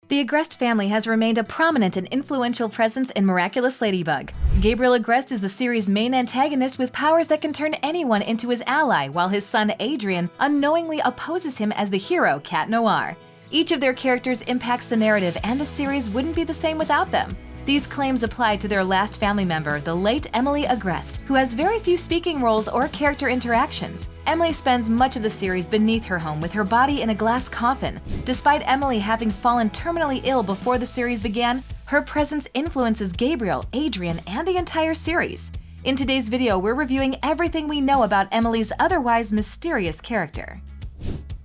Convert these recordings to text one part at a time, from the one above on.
The Agreste family has remained a prominent and influential presence in Miraculous Ladybug. Gabriel Agreste is the series' main antagonist with powers that can turn anyone into his ally, while his son Adrien unknowingly opposes him as the hero, Cat Noir. Each of their characters impacts the narrative, and the series wouldn't be the same without them. These claims apply to their last family member, the late Emilie Agreste, who has very few speaking roles or character interactions. Emilie spends much of the series beneath her home with her body in a glass coffin. Despite Emilie having fallen terminally ill before the series began, her presence influences Gabriel, Adrien, and the entire series. In today's video, we're reviewing everything we know about Emilie's otherwise mysterious character.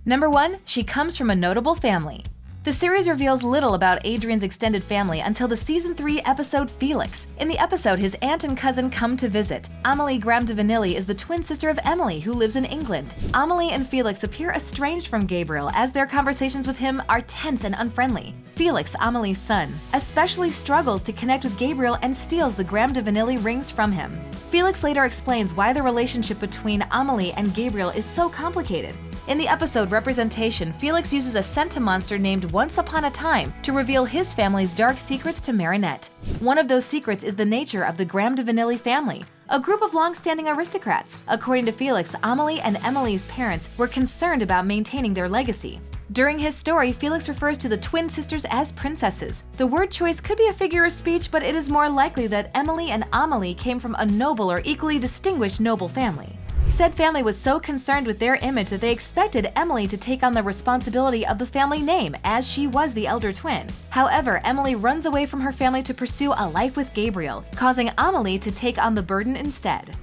Number 1. She comes from a notable family. The series reveals little about Adrien's extended family until the Season 3 episode Felix. In the episode, his aunt and cousin come to visit. Emilie Agreste is the twin sister of Emilie, who lives in England. Emilie and Felix appear estranged from Gabriel, as their conversations with him are tense and unfriendly. Felix, Emilie's son, especially struggles to connect with Gabriel and steals the Graham de Vanilli rings from him. Felix later explains why the relationship between Emilie and Gabriel is so complicated. In the episode Representation, Felix uses a centimonster named Once Upon a Time to reveal his family's dark secrets to Marinette. One of those secrets is the nature of the Graham de Vanilli family, a group of long-standing aristocrats. According to Felix, Emilie and Emilie's parents were concerned about maintaining their legacy. During his story, Felix refers to the twin sisters as princesses. The word choice could be a figure of speech, but it is more likely that Emilie and Emilie came from a noble or equally distinguished noble family. Said family was so concerned with their image that they expected Emilie to take on the responsibility of the family name, as she was the elder twin. However, Emilie runs away from her family to pursue a life with Gabriel, causing Emilie to take on the burden instead.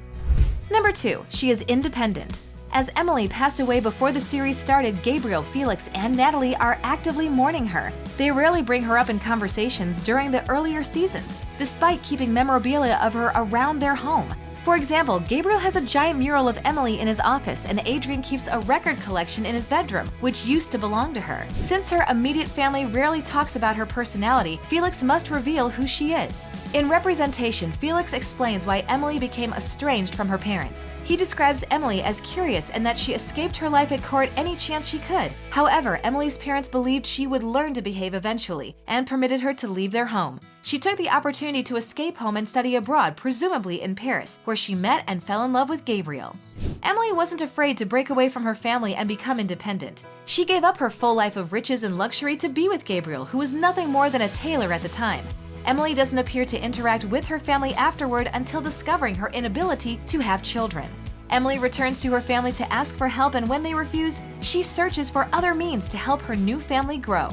Number 2. She is independent. As Emilie passed away before the series started, Gabriel, Felix, and Natalie are actively mourning her. They rarely bring her up in conversations during the earlier seasons, despite keeping memorabilia of her around their home. For example, Gabriel has a giant mural of Emilie in his office, and Adrien keeps a record collection in his bedroom, which used to belong to her. Since her immediate family rarely talks about her personality, Felix must reveal who she is. In Representation, Felix explains why Emilie became estranged from her parents. He describes Emilie as curious and that she escaped her life at court any chance she could. However, Emilie's parents believed she would learn to behave eventually and permitted her to leave their home. She took the opportunity to escape home and study abroad, presumably in Paris, where she met and fell in love with Gabriel. Emilie wasn't afraid to break away from her family and become independent. She gave up her full life of riches and luxury to be with Gabriel, who was nothing more than a tailor at the time. Emilie doesn't appear to interact with her family afterward until discovering her inability to have children. Emilie returns to her family to ask for help, and when they refuse, she searches for other means to help her new family grow.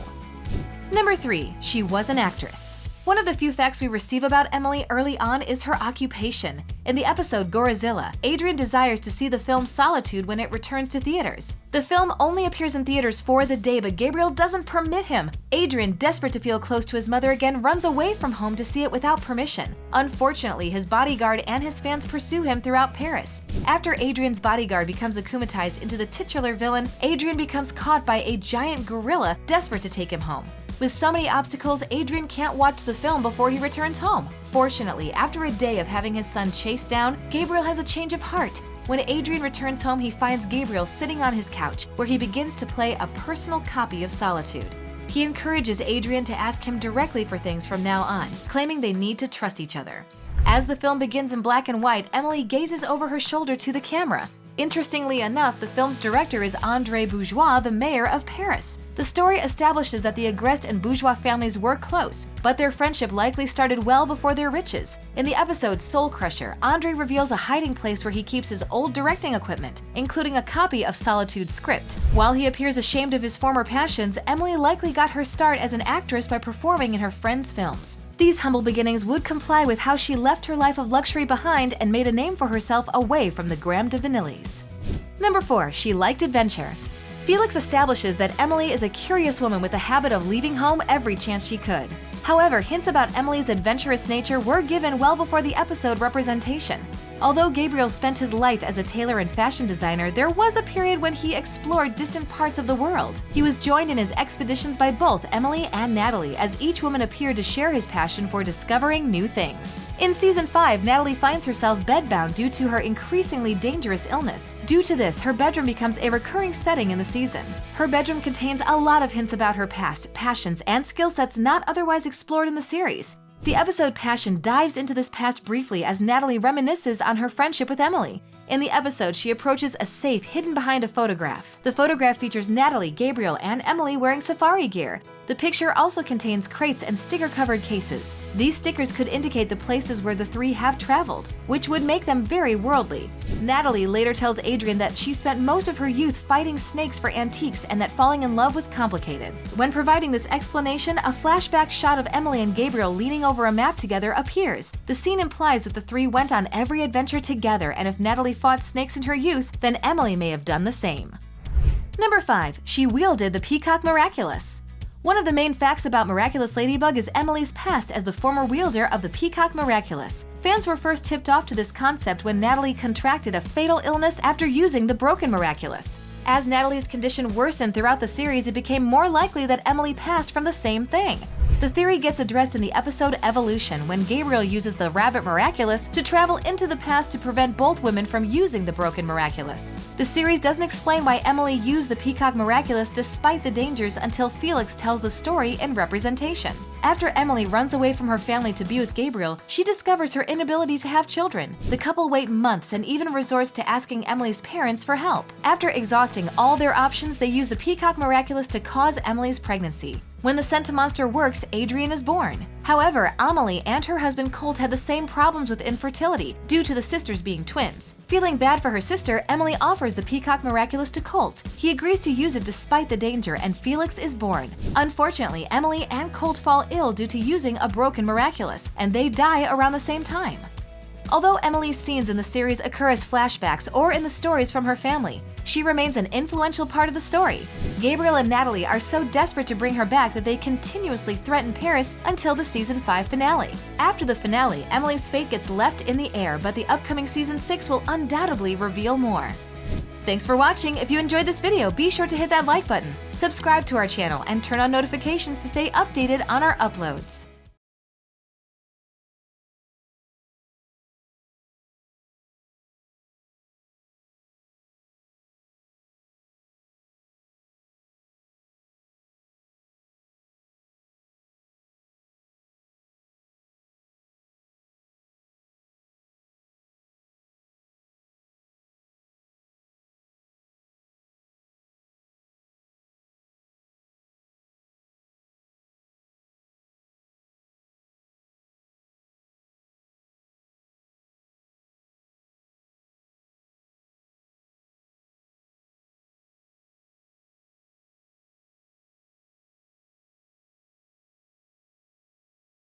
Number 3. She was an actress. One of the few facts we receive about Emilie early on is her occupation. In the episode Gorizilla, Adrien desires to see the film Solitude when it returns to theaters. The film only appears in theaters for the day, but Gabriel doesn't permit him. Adrien, desperate to feel close to his mother again, runs away from home to see it without permission. Unfortunately, his bodyguard and his fans pursue him throughout Paris. After Adrien's bodyguard becomes akumatized into the titular villain, Adrien becomes caught by a giant gorilla desperate to take him home. With so many obstacles, Adrien can't watch the film before he returns home. Fortunately, after a day of having his son chased down, Gabriel has a change of heart. When Adrien returns home, he finds Gabriel sitting on his couch, where he begins to play a personal copy of Solitude. He encourages Adrien to ask him directly for things from now on, claiming they need to trust each other. As the film begins in black and white, Emilie gazes over her shoulder to the camera. Interestingly enough, the film's director is André Bourgeois, the mayor of Paris. The story establishes that the Agreste and Bourgeois families were close, but their friendship likely started well before their riches. In the episode Soul Crusher, André reveals a hiding place where he keeps his old directing equipment, including a copy of Solitude's script. While he appears ashamed of his former passions, Emilie likely got her start as an actress by performing in her friends' films. These humble beginnings would comply with how she left her life of luxury behind and made a name for herself away from the Graham de Vanillis. Number 4. She liked adventure. Felix establishes that Emilie is a curious woman with a habit of leaving home every chance she could. However, hints about Emilie's adventurous nature were given well before the episode Representation. Although Gabriel spent his life as a tailor and fashion designer, there was a period when he explored distant parts of the world. He was joined in his expeditions by both Emilie and Natalie, as each woman appeared to share his passion for discovering new things. In Season 5, Natalie finds herself bedbound due to her increasingly dangerous illness. Due to this, her bedroom becomes a recurring setting in the season. Her bedroom contains a lot of hints about her past, passions, and skill sets not otherwise explored in the series. The episode Passion dives into this past briefly as Natalie reminisces on her friendship with Emilie. In the episode, she approaches a safe hidden behind a photograph. The photograph features Natalie, Gabriel, and Emilie wearing safari gear. The picture also contains crates and sticker-covered cases. These stickers could indicate the places where the three have traveled, which would make them very worldly. Natalie later tells Adrien that she spent most of her youth fighting snakes for antiques and that falling in love was complicated. When providing this explanation, a flashback shot of Emilie and Gabriel leaning over a map together appears. The scene implies that the three went on every adventure together, and if Natalie fought snakes in her youth, then Emilie may have done the same. Number 5. She wielded the Peacock Miraculous. One of the main facts about Miraculous Ladybug is Emilie's past as the former wielder of the Peacock Miraculous. Fans were first tipped off to this concept when Natalie contracted a fatal illness after using the broken Miraculous. As Natalie's condition worsened throughout the series, it became more likely that Emilie passed from the same thing. The theory gets addressed in the episode Evolution, when Gabriel uses the Rabbit Miraculous to travel into the past to prevent both women from using the broken Miraculous. The series doesn't explain why Emilie used the Peacock Miraculous despite the dangers until Felix tells the story in Representation. After Emilie runs away from her family to be with Gabriel, she discovers her inability to have children. The couple wait months and even resorts to asking Emilie's parents for help. After exhausting all their options, they use the Peacock Miraculous to cause Emilie's pregnancy. When the Centimonster works, Adrien is born. However, Amelie and her husband Colt had the same problems with infertility due to the sisters being twins. Feeling bad for her sister, Emilie offers the Peacock Miraculous to Colt. He agrees to use it despite the danger, and Felix is born. Unfortunately, Emilie and Colt fall ill due to using a broken Miraculous, and they die around the same time. Although Emilie's scenes in the series occur as flashbacks or in the stories from her family, she remains an influential part of the story. Gabriel and Natalie are so desperate to bring her back that they continuously threaten Paris until the Season 5 finale. After the finale, Emilie's fate gets left in the air, but the upcoming Season 6 will undoubtedly reveal more. Thanks for watching. If you enjoyed this video, be sure to hit that like button, subscribe to our channel, and turn on notifications to stay updated on our uploads.